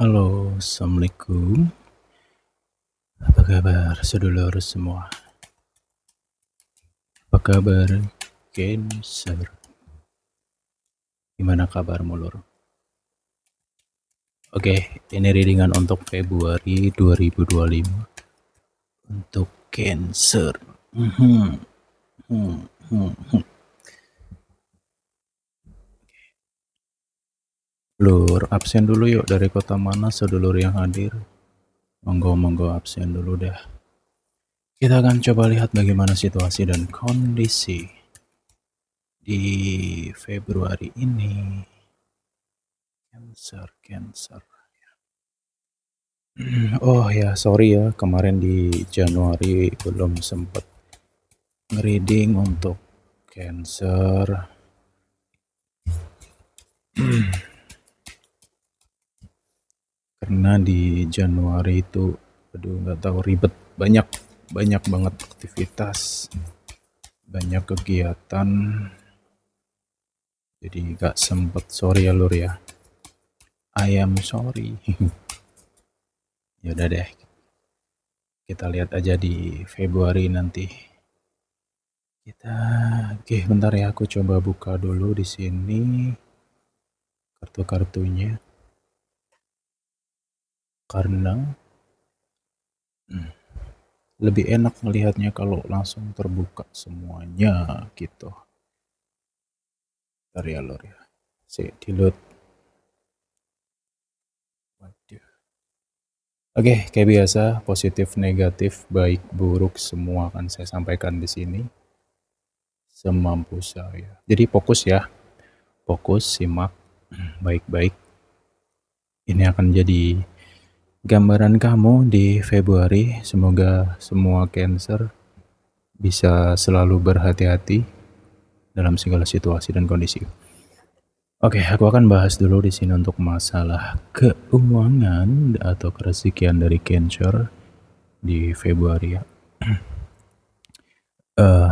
Halo, assalamualaikum. Apa kabar, sedulur semua? Apa kabar, Cancer? Gimana kabarmu, Lur? Oke, ini readingan untuk Februari 2025 untuk Cancer. Mhm, hmm, hmm, hmm. Lur, absen dulu yuk. Dari kota mana sedulur yang hadir? Monggo absen dulu deh. Kita akan coba lihat bagaimana situasi dan kondisi di Februari ini. Cancer. Oh ya, sorry ya, kemarin di Januari belum sempat ngereading untuk Cancer. Karena di Januari itu, aduh nggak tahu ribet, banyak banget aktivitas, banyak kegiatan, jadi nggak sempet. Sorry ya Lur ya. I am sorry. Ya udah deh, kita lihat aja di Februari nanti. Oke, bentar ya, aku coba buka dulu di sini kartu-kartunya. Karena lebih enak melihatnya kalau langsung terbuka semuanya gitu. Bentar ya Lur ya. Di-load. Waduh. Oke, kayak biasa, positif, negatif, baik, buruk, semua akan saya sampaikan di sini semampu saya. Jadi fokus ya, fokus, simak baik-baik. Ini akan jadi gambaran kamu di Februari. Semoga semua Cancer bisa selalu berhati-hati dalam segala situasi dan kondisi. Oke, aku akan bahas dulu di sini untuk masalah keuangan atau kerezekian dari Cancer di Februari ya.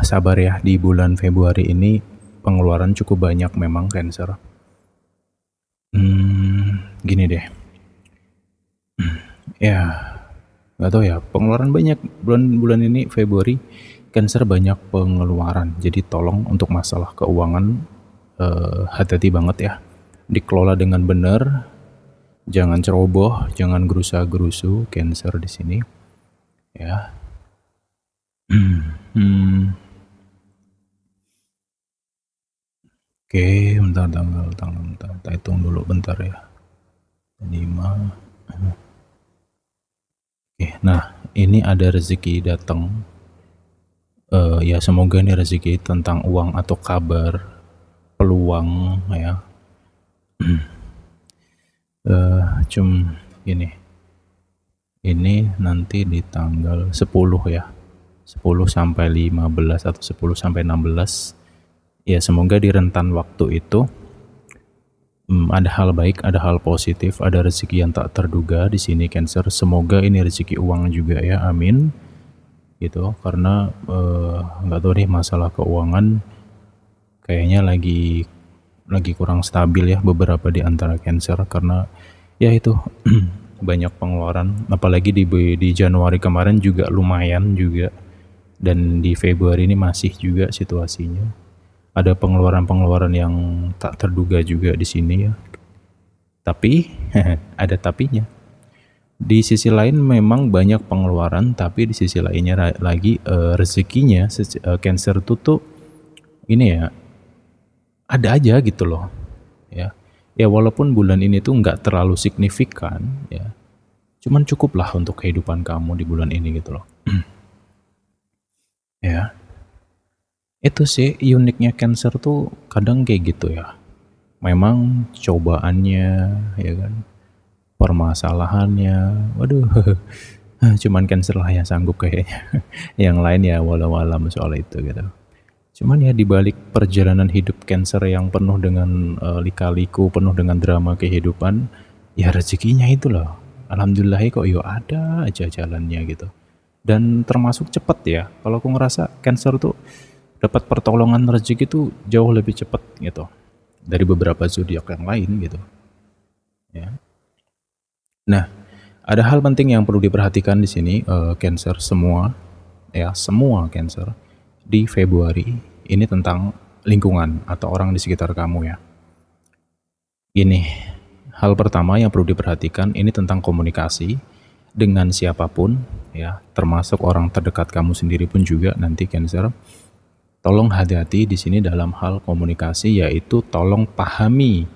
Sabar ya, di bulan Februari ini pengeluaran cukup banyak memang Cancer. Gini deh. Ya, nggak tahu ya, pengeluaran banyak bulan ini Februari. Cancer banyak pengeluaran. Jadi tolong untuk masalah keuangan hati-hati banget ya. Dikelola dengan benar. Jangan ceroboh, jangan gerusa-gerusu Cancer di sini. Ya. Oke, bentar tanggal, hitung dulu bentar ya. 5. Oke, nah ini ada rezeki datang. Ya semoga ini rezeki tentang uang atau kabar, peluang ya. Gini. Ini nanti di tanggal 10 ya. 10 sampai 15 atau 10 sampai 16. Ya semoga di rentan waktu itu ada hal baik, ada hal positif, ada rezeki yang tak terduga di sini Cancer. Semoga ini rezeki uang juga ya, amin. Gitu, karena nggak tahu deh, masalah keuangan kayaknya lagi kurang stabil ya beberapa di antara Cancer, karena ya itu banyak pengeluaran, apalagi di Januari kemarin juga lumayan juga, dan di Februari ini masih juga situasinya ada pengeluaran yang tak terduga juga di sini ya. Tapi ada tapinya. Di sisi lain memang banyak pengeluaran, tapi di sisi lainnya lagi rezekinya Cancer tuh ini ya, ada aja gitu loh ya. Ya walaupun bulan ini tuh nggak terlalu signifikan ya, cuman cukup lah untuk kehidupan kamu di bulan ini gitu loh. Ya, itu sih uniknya Cancer tuh, kadang kayak gitu ya. Memang cobaannya ya kan, permasalahannya, waduh, cuman Cancer lah yang sanggup kayaknya. Yang lain ya walau alam soal itu gitu. Cuman ya dibalik perjalanan hidup Cancer yang penuh dengan lika-liku, penuh dengan drama kehidupan, ya rezekinya itu loh. Alhamdulillah kok yo ada aja jalannya gitu. Dan termasuk cepet ya. Kalau aku ngerasa Cancer tuh dapat pertolongan rezeki tuh jauh lebih cepet gitu dari beberapa zodiak yang lain gitu. Ya. Nah, ada hal penting yang perlu diperhatikan di sini, Cancer semua, ya semua Cancer di Februari ini tentang lingkungan atau orang di sekitar kamu ya. Gini, hal pertama yang perlu diperhatikan ini tentang komunikasi dengan siapapun ya, termasuk orang terdekat kamu sendiri pun juga nanti Cancer. Tolong hati-hati di sini dalam hal komunikasi, yaitu tolong pahami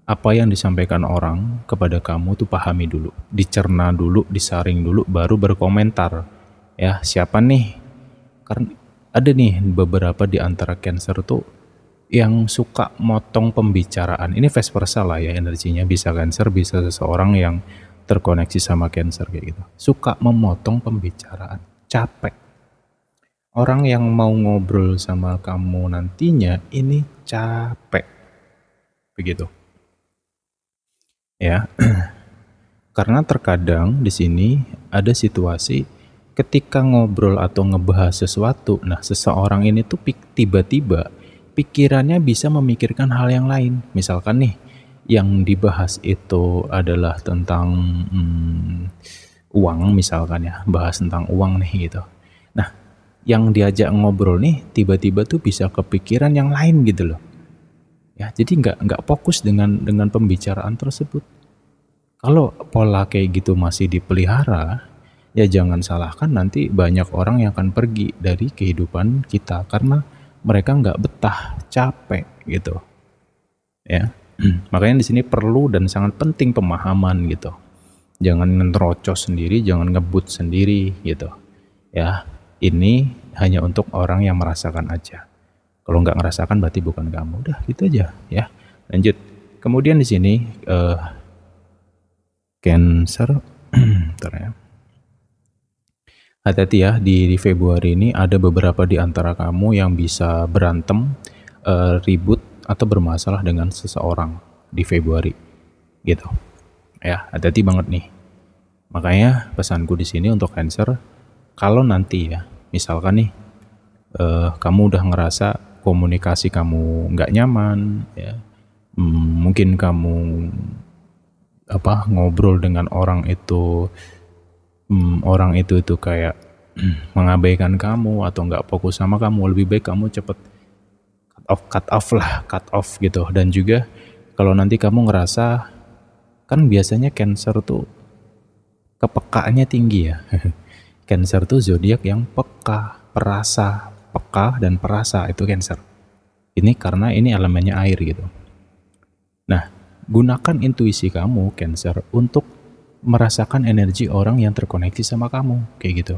apa yang disampaikan orang kepada kamu tuh, pahami dulu, dicerna dulu, disaring dulu, baru berkomentar. Ya, siapa nih? Karena ada nih beberapa di antara Cancer tuh yang suka motong pembicaraan. Ini vice versa lah ya energinya, bisa Cancer, bisa seseorang yang terkoneksi sama Cancer kayak gitu. Suka memotong pembicaraan. Capek. Orang yang mau ngobrol sama kamu nantinya ini capek. Begitu. Ya. Karena terkadang di sini ada situasi ketika ngobrol atau ngebahas sesuatu, nah seseorang ini tuh tiba-tiba pikirannya bisa memikirkan hal yang lain. Misalkan nih, yang dibahas itu adalah tentang uang misalkan ya, bahas tentang uang nih gitu. Nah, yang diajak ngobrol nih tiba-tiba tuh bisa kepikiran yang lain gitu loh. Ya, jadi nggak fokus dengan pembicaraan tersebut. Kalau pola kayak gitu masih dipelihara, ya jangan salahkan nanti banyak orang yang akan pergi dari kehidupan kita karena mereka nggak betah, capek gitu. Ya, makanya di sini perlu dan sangat penting pemahaman gitu. Jangan ngerocos sendiri, jangan ngebut sendiri gitu. Ya, ini hanya untuk orang yang merasakan aja. Kalau nggak ngerasakan berarti bukan kamu. Udah gitu aja ya. Lanjut. Kemudian di sini Cancer, bentar ya. Hati-hati ya, di Februari ini ada beberapa di antara kamu yang bisa berantem, ribut atau bermasalah dengan seseorang di Februari, gitu. Ya, hati-hati banget nih. Makanya pesanku di sini untuk Cancer, kalau nanti ya, misalkan nih, kamu udah ngerasa komunikasi kamu nggak nyaman, ya, mungkin kamu ngobrol dengan orang itu kayak mengabaikan kamu atau nggak fokus sama kamu, lebih baik kamu cepet cut off gitu. Dan juga kalau nanti kamu ngerasa, kan biasanya Cancer tuh kepekaannya tinggi ya. Cancer tuh zodiak yang peka, dan perasa itu Cancer. Ini karena ini elemennya air gitu. Nah, gunakan intuisi kamu Cancer untuk merasakan energi orang yang terkoneksi sama kamu kayak gitu.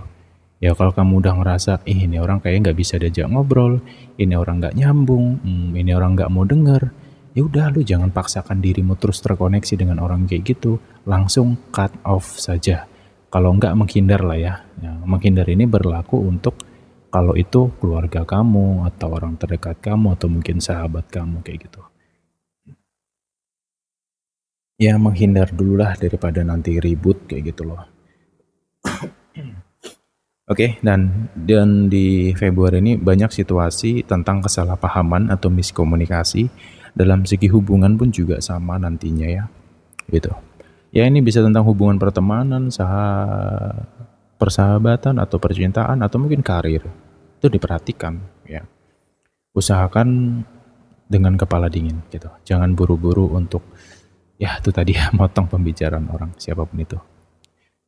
Ya kalau kamu udah ngerasa ini orang kayaknya nggak bisa diajak ngobrol, ini orang nggak nyambung, ini orang nggak mau denger, ya udah lu jangan paksakan dirimu terus terkoneksi dengan orang kayak gitu, langsung cut off saja. Kalau nggak menghindar lah ya. Menghindar ini berlaku untuk kalau itu keluarga kamu atau orang terdekat kamu atau mungkin sahabat kamu kayak gitu. Ya menghindar dulu lah daripada nanti ribut kayak gitu loh. Oke, dan di Februari ini banyak situasi tentang kesalahpahaman atau miskomunikasi dalam segi hubungan pun juga sama nantinya ya, gitu. Ya ini bisa tentang hubungan pertemanan, persahabatan atau percintaan atau mungkin karir. Itu diperhatikan ya. Usahakan dengan kepala dingin gitu. Jangan buru-buru untuk ya itu tadi ya, motong pembicaraan orang siapapun itu.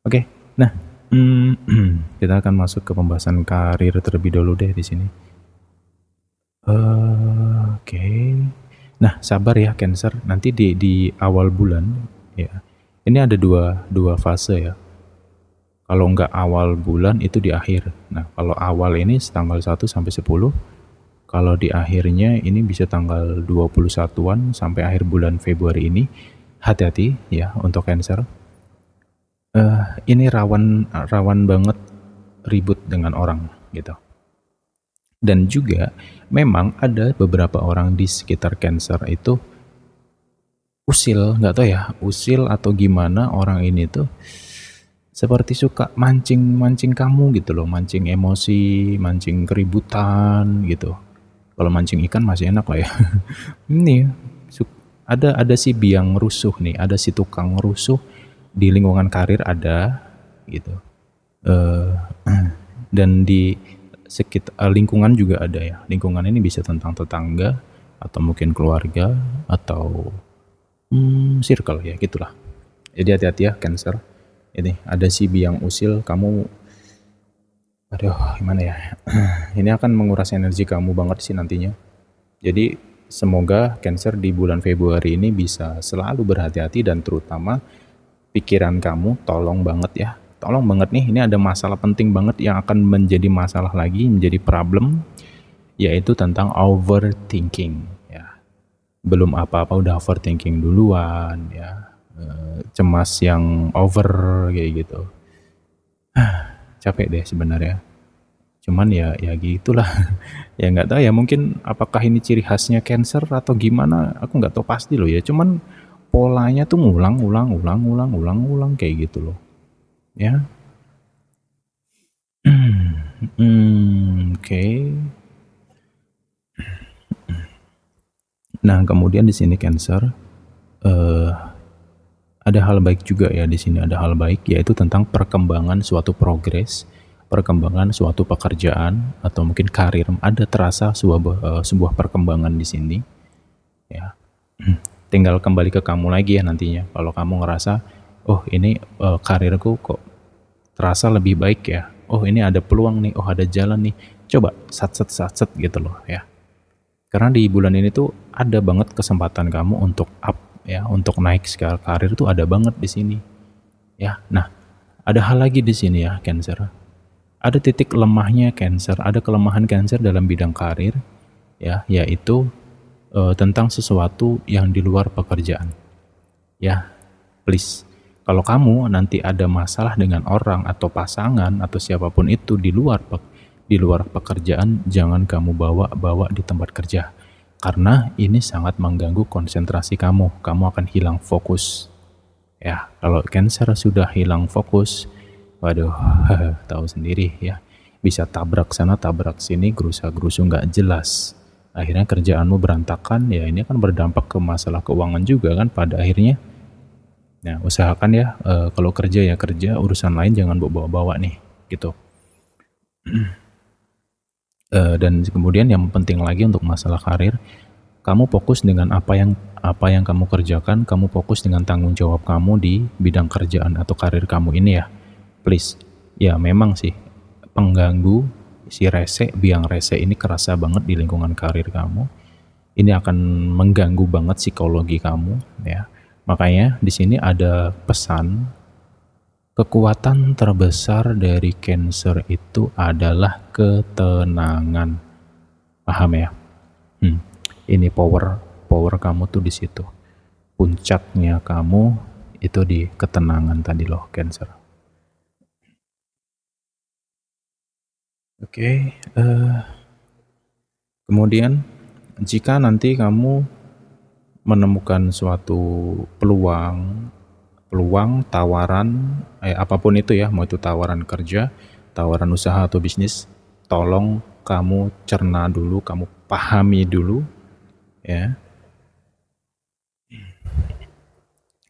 Oke, nah kita akan masuk ke pembahasan karir terlebih dahulu deh di sini. Oke. Nah, sabar ya Cancer. Nanti di awal bulan ya. Ini ada dua fase ya. Kalau nggak awal bulan itu di akhir. Nah, kalau awal ini tanggal 1 sampai 10. Kalau di akhirnya ini bisa tanggal 21-an sampai akhir bulan Februari ini. Hati-hati ya untuk Cancer. Ini rawan banget ribut dengan orang gitu. Dan juga memang ada beberapa orang di sekitar Cancer itu usil, nggak tahu ya, usil atau gimana, orang ini tuh seperti suka mancing kamu gitu loh, mancing emosi, mancing keributan gitu. Kalau mancing ikan masih enak lah ya. Ini Ada si biang rusuh nih, ada si tukang rusuh di lingkungan karir ada gitu. Eh, dan di sekitar lingkungan juga ada ya. Lingkungan ini bisa tentang tetangga atau mungkin keluarga atau circle ya gitulah. Jadi hati-hati ya Cancer. Ini ada si biang usil, kamu aduh gimana ya. Ini akan menguras energi kamu banget sih nantinya. Jadi semoga Cancer di bulan Februari ini bisa selalu berhati-hati dan terutama pikiran kamu tolong banget ya. Tolong banget nih, ini ada masalah penting banget yang akan menjadi masalah lagi, menjadi problem, yaitu tentang overthinking ya. Belum apa-apa udah overthinking duluan ya. Cemas yang over kayak gitu. Capek deh sebenarnya. Cuman ya gitulah. Ya nggak tahu ya, mungkin apakah ini ciri khasnya Cancer atau gimana, aku nggak tahu pasti loh ya. Cuman polanya tuh ngulang kayak gitu loh. Ya. Oke. Nah, kemudian di sini Cancer ada hal baik juga ya di sini, ada hal baik yaitu tentang perkembangan suatu progres, perkembangan suatu pekerjaan atau mungkin karir. Ada terasa sebuah perkembangan di sini ya. Tinggal kembali ke kamu lagi ya nantinya. Kalau kamu ngerasa, oh ini karirku kok terasa lebih baik ya. Oh ini ada peluang nih, oh ada jalan nih. Coba satset gitu loh ya. Karena di bulan ini tuh ada banget kesempatan kamu untuk up ya, untuk naik scale karir tuh ada banget di sini ya. Nah, ada hal lagi di sini ya Cancer. Ada titik lemahnya Cancer, ada kelemahan Cancer dalam bidang karir ya, yaitu tentang sesuatu yang di luar pekerjaan. Ya, please. Kalau kamu nanti ada masalah dengan orang atau pasangan atau siapapun itu di luar pekerjaan, jangan kamu bawa di tempat kerja. Karena ini sangat mengganggu konsentrasi kamu. Kamu akan hilang fokus. Ya, kalau Cancer sudah hilang fokus, waduh, tahu sendiri ya. Bisa tabrak sana, tabrak sini, gerusa-gerusu nggak jelas. Akhirnya kerjaanmu berantakan, ya ini akan berdampak ke masalah keuangan juga kan pada akhirnya. Nah, usahakan ya kalau kerja ya kerja, urusan lain jangan bawa-bawa nih, gitu. Dan kemudian yang penting lagi untuk masalah karir, kamu fokus dengan apa yang kamu kerjakan, kamu fokus dengan tanggung jawab kamu di bidang kerjaan atau karir kamu ini ya. Please. Ya memang sih pengganggu si biang rese ini kerasa banget di lingkungan karir kamu. Ini akan mengganggu banget psikologi kamu ya. Makanya di sini ada pesan, kekuatan terbesar dari Cancer itu adalah ketenangan. Paham ya? Ini power kamu tuh di situ. Puncaknya kamu itu di ketenangan tadi loh, Cancer. Oke, kemudian jika nanti kamu menemukan suatu peluang tawaran apapun itu ya, mau itu tawaran kerja, tawaran usaha atau bisnis, tolong kamu cerna dulu, kamu pahami dulu ya.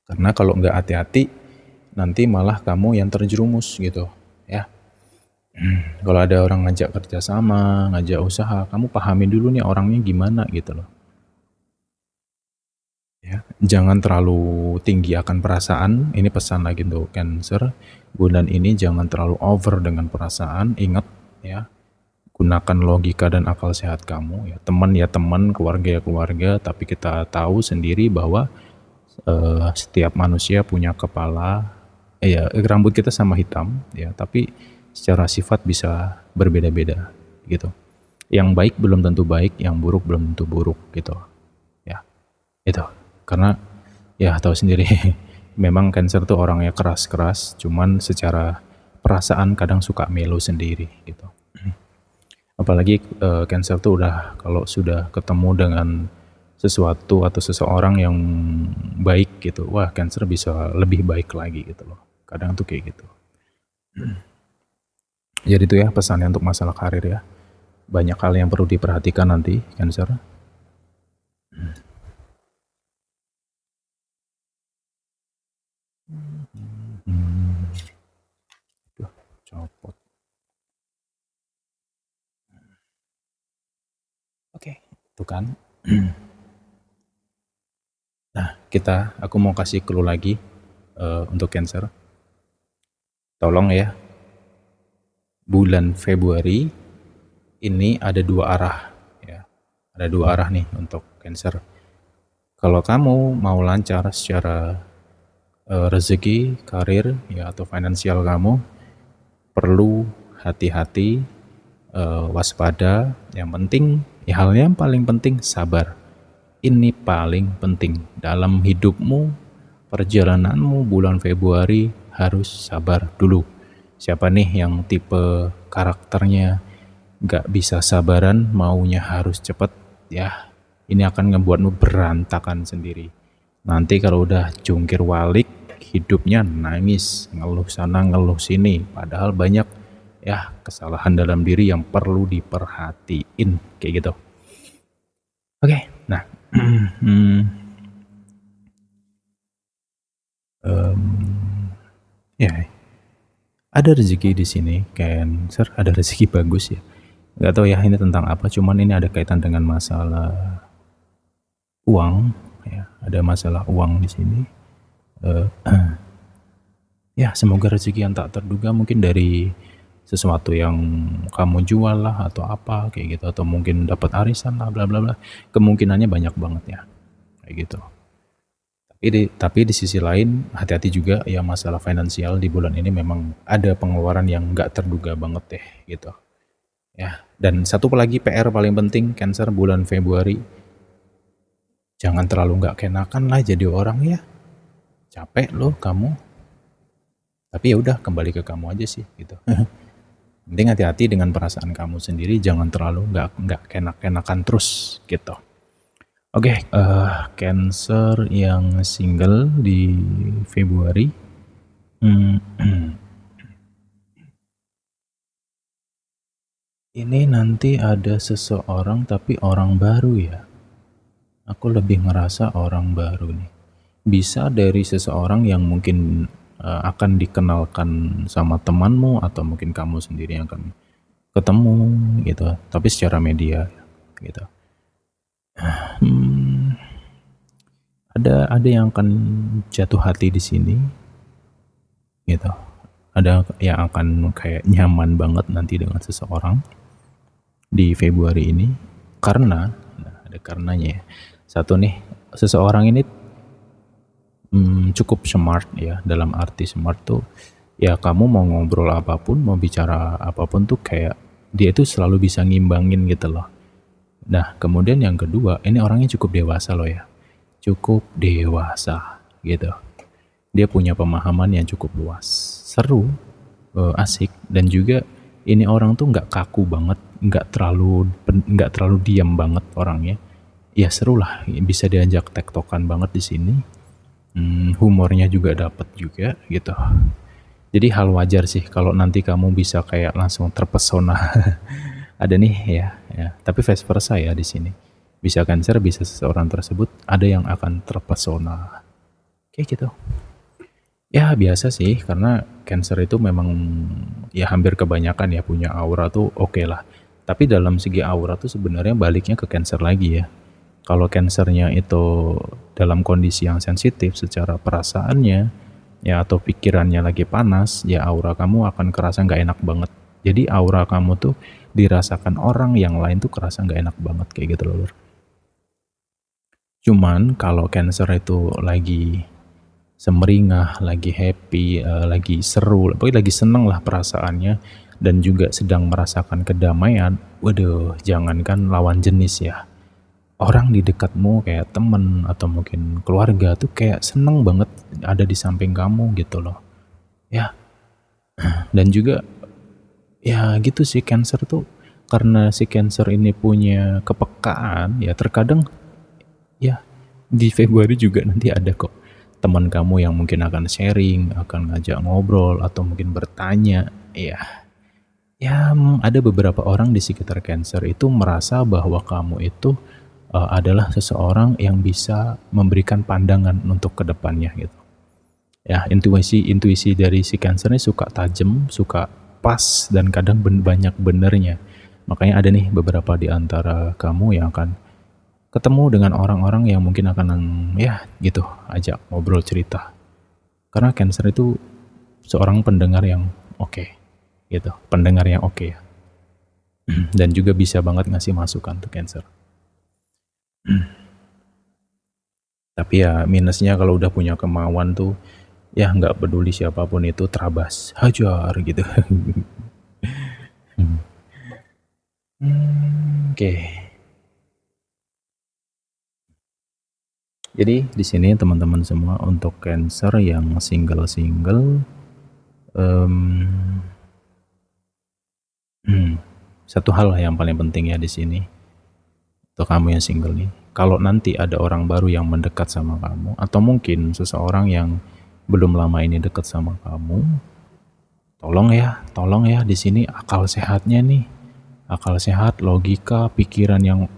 Karena kalau nggak hati-hati nanti malah kamu yang terjerumus gitu ya. Kalau ada orang ngajak kerja sama, ngajak usaha, kamu pahami dulu nih orangnya gimana gitu loh. Ya, jangan terlalu tinggi akan perasaan. Ini pesan lagi untuk Cancer. Bulan ini jangan terlalu over dengan perasaan. Ingat ya, gunakan logika dan akal sehat kamu. Ya teman, keluarga ya keluarga. Tapi kita tahu sendiri bahwa setiap manusia punya kepala. Rambut kita sama hitam. Ya, tapi secara sifat bisa berbeda-beda gitu. Yang baik belum tentu baik, yang buruk belum tentu buruk gitu. Ya, itu. Karena ya tahu sendiri memang Cancer tuh orangnya keras-keras, cuman secara perasaan kadang suka melo sendiri gitu. Apalagi Cancer tuh udah kalau sudah ketemu dengan sesuatu atau seseorang yang baik gitu, wah Cancer bisa lebih baik lagi gitu loh. Kadang tuh kayak gitu. Jadi itu ya pesannya untuk masalah karir ya. Banyak hal yang perlu diperhatikan nanti Cancer. Hmm, Duh, copot. Oke, itu kan. Nah, aku mau kasih clue lagi untuk Cancer. Tolong ya, bulan Februari ini ada dua arah ya. Ada dua arah nih untuk Cancer. Kalau kamu mau lancar secara rezeki, karir ya atau finansial kamu, perlu hati-hati, waspada. Yang penting, ya hal yang paling penting sabar. Ini paling penting dalam hidupmu, perjalananmu bulan Februari harus sabar dulu. Siapa nih yang tipe karakternya gak bisa sabaran, maunya harus cepet, ya ini akan ngebuatmu berantakan sendiri. Nanti kalau udah jungkir walik, hidupnya nangis, ngeluh sana ngeluh sini, padahal banyak ya kesalahan dalam diri yang perlu diperhatiin kayak gitu. Oke, nah ya ada rezeki di sini, Cancer, ada rezeki bagus ya. Gak tahu ya ini tentang apa, cuman ini ada kaitan dengan masalah uang, ya ada masalah uang di sini. Ya semoga rezeki yang tak terduga mungkin dari sesuatu yang kamu jual lah atau apa kayak gitu, atau mungkin dapat arisan lah bla bla bla. Kemungkinannya banyak banget ya kayak gitu. Tapi di sisi lain hati-hati juga ya, masalah finansial di bulan ini memang ada pengeluaran yang nggak terduga banget deh gitu ya. Dan satu lagi PR paling penting Cancer bulan Februari, jangan terlalu nggak kenakan lah jadi orang ya, capek loh kamu. Tapi ya udah, kembali ke kamu aja sih gitu. Penting hati-hati dengan perasaan kamu sendiri, jangan terlalu nggak kenak-kenakan terus gitu. Oke, Cancer yang single di Februari. Ini nanti ada seseorang tapi orang baru ya. Aku lebih ngerasa orang baru nih. Bisa dari seseorang yang mungkin akan dikenalkan sama temanmu, atau mungkin kamu sendiri yang akan ketemu gitu, tapi secara media gitu. Ada yang akan jatuh hati di sini gitu. Ada yang akan kayak nyaman banget nanti dengan seseorang di Februari ini, karena ada karenanya ya. Satu nih, seseorang ini cukup smart ya. Dalam arti smart tuh ya, kamu mau ngobrol apapun, mau bicara apapun tuh kayak dia itu selalu bisa ngimbangin gitu loh. Nah kemudian yang kedua, ini orangnya cukup dewasa loh ya, cukup dewasa gitu. Dia punya pemahaman yang cukup luas, seru, asik, dan juga ini orang tuh nggak kaku banget, nggak terlalu diam banget orangnya. Ya seru lah, bisa diajak tektokan banget di sini. Humornya juga dapet juga gitu. Jadi hal wajar sih kalau nanti kamu bisa kayak langsung terpesona. Ada nih ya. Tapi vice versa ya di sini. Bisa Cancer, bisa seseorang tersebut ada yang akan terpesona. Kayak gitu. Ya biasa sih, karena Cancer itu memang ya hampir kebanyakan ya punya aura tuh oke lah. Tapi dalam segi aura tuh sebenarnya baliknya ke Cancer lagi ya. Kalau Cancernya itu dalam kondisi yang sensitif secara perasaannya ya, atau pikirannya lagi panas, ya aura kamu akan kerasa nggak enak banget. Jadi aura kamu tuh dirasakan orang yang lain tuh kerasa nggak enak banget kayak gitu loh. Cuman kalau Cancer itu lagi semeringah, lagi happy, lagi seru, pokoknya lagi seneng lah perasaannya, dan juga sedang merasakan kedamaian, waduh jangankan lawan jenis ya, orang di dekatmu kayak temen atau mungkin keluarga tuh kayak seneng banget ada di samping kamu gitu loh ya. Dan juga ya gitu sih, Cancer tuh karena si Cancer ini punya kepekaan ya, terkadang ya di Februari juga nanti ada kok teman kamu yang mungkin akan sharing, akan ngajak ngobrol, atau mungkin bertanya ya. Ada beberapa orang di sekitar Cancer itu merasa bahwa kamu itu adalah seseorang yang bisa memberikan pandangan untuk kedepannya gitu. Ya, intuisi dari si Cancer ini suka tajam, suka pas, dan kadang banyak benernya. Makanya ada nih beberapa di antara kamu yang akan ketemu dengan orang-orang yang mungkin akan ya gitu ajak ngobrol cerita. Karena Cancer itu seorang pendengar yang oke, gitu, pendengar yang oke ya. Dan juga bisa banget ngasih masukan tuh Cancer. Tapi ya minusnya kalau udah punya kemauan tuh ya nggak peduli siapapun itu terabas, hajar gitu. Oke. Jadi di sini teman-teman semua untuk Cancer yang single-single, satu hal yang paling penting ya di sini untuk kamu yang single nih. Kalau nanti ada orang baru yang mendekat sama kamu, atau mungkin seseorang yang belum lama ini dekat sama kamu, tolong ya di sini akal sehatnya nih, akal sehat, logika, pikiran yang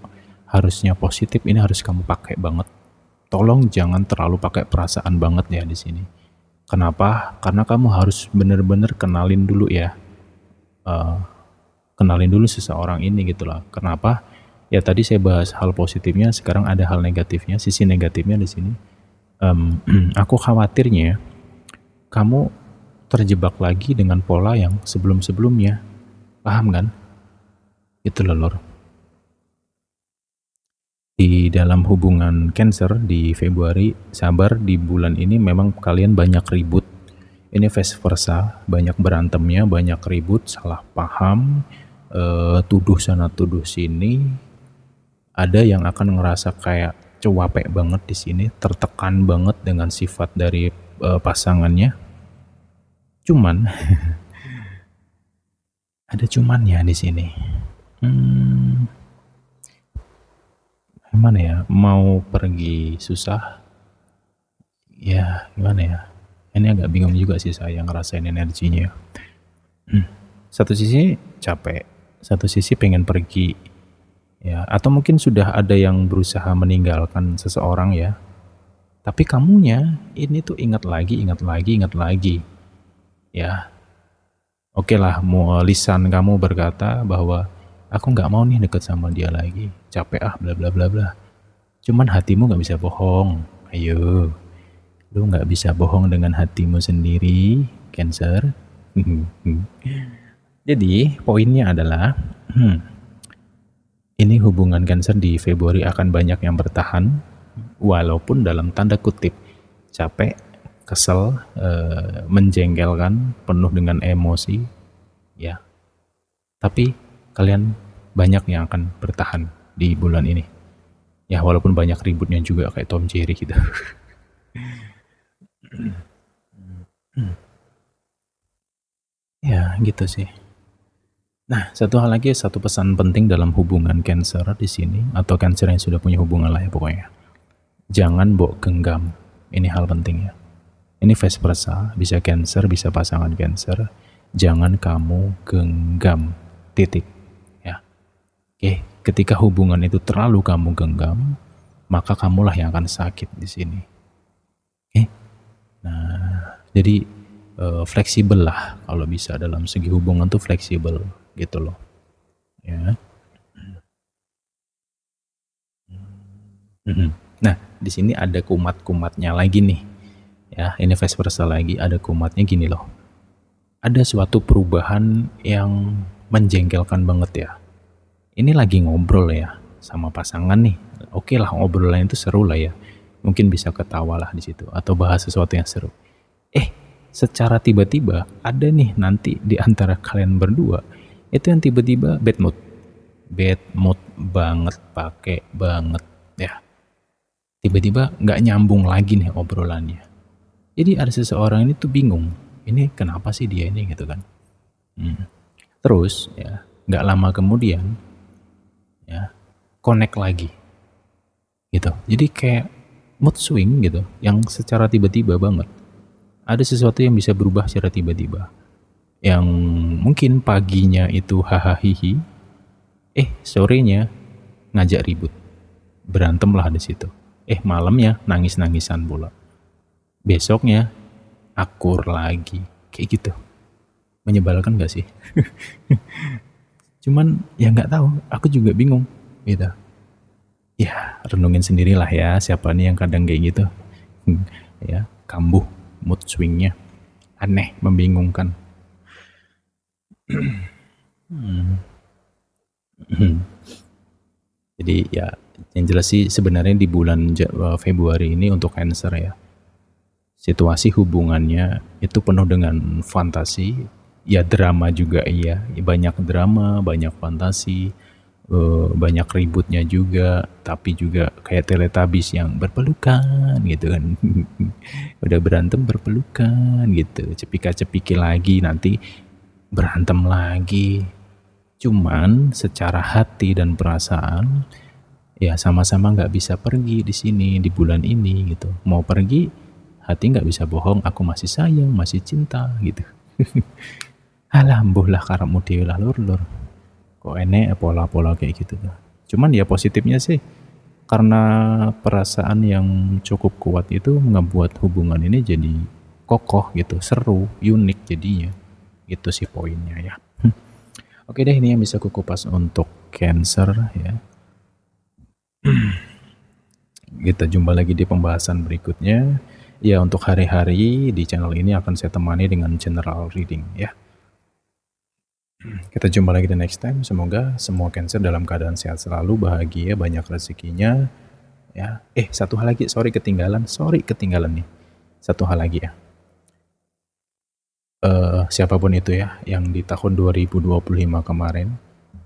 harusnya positif ini harus kamu pakai banget. Tolong jangan terlalu pakai perasaan banget ya di sini. Kenapa? Karena kamu harus bener-bener kenalin dulu ya, kenalin dulu seseorang ini gitu lah. Kenapa? Ya tadi saya bahas hal positifnya, sekarang ada hal negatifnya, sisi negatifnya di sini. Aku khawatirnya kamu terjebak lagi dengan pola yang sebelum-sebelumnya, paham kan? Itu loh Lor. Di dalam hubungan Cancer di Februari, sabar, di bulan ini memang kalian banyak ribut. Ini vice versa, banyak berantemnya, banyak ribut, salah paham, tuduh sana tuduh sini. Ada yang akan ngerasa kayak cuapek banget di sini, tertekan banget dengan sifat dari pasangannya. Cuman ada cumannya di sini. Gimana ya? Mau pergi susah. Ya, gimana ya? Ini agak bingung juga sih saya ngerasain energinya. Satu sisi capek, satu sisi pengen pergi. Ya, atau mungkin sudah ada yang berusaha meninggalkan seseorang ya. Tapi kamunya ini tuh ingat lagi. Ya, oke lah, mau lisan kamu berkata bahwa aku nggak mau nih deket sama dia lagi, capek ah, bla bla bla bla. Cuman hatimu nggak bisa bohong. Ayo, lu nggak bisa bohong dengan hatimu sendiri, Cancer. Jadi poinnya adalah, ini hubungan Cancer di Februari akan banyak yang bertahan, walaupun dalam tanda kutip capek, kesel, menjengkelkan, penuh dengan emosi, ya. Tapi kalian banyak yang akan bertahan di bulan ini. Ya walaupun banyak ributnya juga kayak Tom Jerry gitu. Ya gitu sih. Nah, satu hal lagi, satu pesan penting dalam hubungan Cancer di sini, atau Cancer yang sudah punya hubungan lah ya pokoknya. Jangan bawa genggam. Ini hal penting ya. Ini vice versa, bisa Cancer, bisa pasangan Cancer. Jangan kamu genggam. Titik. Ya. Oke, ketika hubungan itu terlalu kamu genggam, maka kamulah yang akan sakit di sini. Oke. Nah, jadi fleksibel lah kalau bisa dalam segi hubungan tuh fleksibel gitu loh. Ya. Nah, di sini ada kumat-kumatnya lagi nih. Ya, ini vice versa lagi, ada kumatnya gini loh. Ada suatu perubahan yang menjengkelkan banget ya. Ini lagi ngobrol ya sama pasangan nih. Oke lah, ngobrolan itu seru lah ya. Mungkin bisa ketawa lah di situ atau bahas sesuatu yang seru. Secara tiba-tiba ada nih nanti di antara kalian berdua itu yang tiba-tiba bad mood banget, pakai banget ya. Tiba-tiba nggak nyambung lagi nih obrolannya. Jadi ada seseorang ini tuh bingung, ini kenapa sih dia ini gitu kan. Terus ya nggak lama kemudian ya connect lagi gitu. Jadi kayak mood swing gitu, yang secara tiba-tiba banget. Ada sesuatu yang bisa berubah secara tiba-tiba. Yang mungkin paginya itu hahaha, sorenya ngajak ribut, berantem lah di situ. Malamnya nangis-nangisan pula. Besoknya akur lagi, kayak gitu. Menyebalkan gak sih? Cuman ya nggak tahu, aku juga bingung gitu. Ya renungin sendirilah ya, siapa nih yang kadang kayak gitu. Ya kambuh mood swingnya, aneh, membingungkan. Jadi ya yang jelas sih sebenarnya di bulan Februari ini untuk Cancer ya, situasi hubungannya itu penuh dengan fantasi, ya drama juga iya, banyak drama, banyak fantasi, banyak ributnya juga, tapi juga kayak Teletubbies yang berpelukan gitu kan. Udah berantem berpelukan gitu, cepika-cepiki lagi, nanti berantem lagi. Cuman secara hati dan perasaan ya sama-sama nggak bisa pergi di sini di bulan ini gitu. Mau pergi, hati nggak bisa bohong, aku masih sayang, masih cinta gitu. Alah, mbuh lah karepmu dhewe lah lur. Kok enek pola-pola kayak gitu tuh. Cuman ya positifnya sih karena perasaan yang cukup kuat itu ngebuat hubungan ini jadi kokoh gitu, seru, unik jadinya. Itu sih poinnya ya. Oke deh, ini yang bisa kukupas untuk Cancer ya. Kita jumpa lagi di pembahasan berikutnya. Ya, untuk hari-hari di channel ini akan saya temani dengan general reading ya. Kita jumpa lagi di next time. Semoga semua Cancer dalam keadaan sehat selalu, bahagia, banyak rezekinya ya. Satu hal lagi, sorry ketinggalan nih. Satu hal lagi ya. Siapapun itu ya yang di tahun 2025 kemarin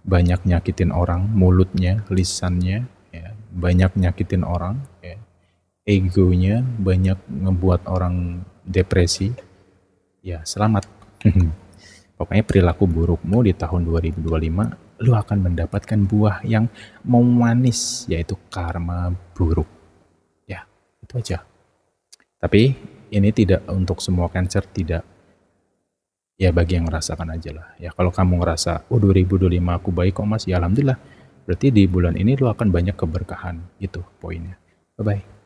banyak nyakitin orang, mulutnya, lisannya ya, banyak nyakitin orang ya, egonya banyak ngebuat orang depresi, ya selamat. Pokoknya perilaku burukmu di tahun 2025 lu akan mendapatkan buah yang manis, yaitu karma buruk. Ya, itu aja. Tapi ini tidak untuk semua Cancer, tidak. Ya bagi yang ngerasakan aja lah. Ya kalau kamu ngerasa, 2025 aku baik kok mas, ya alhamdulillah. Berarti di bulan ini lu akan banyak keberkahan, gitu poinnya. Bye-bye.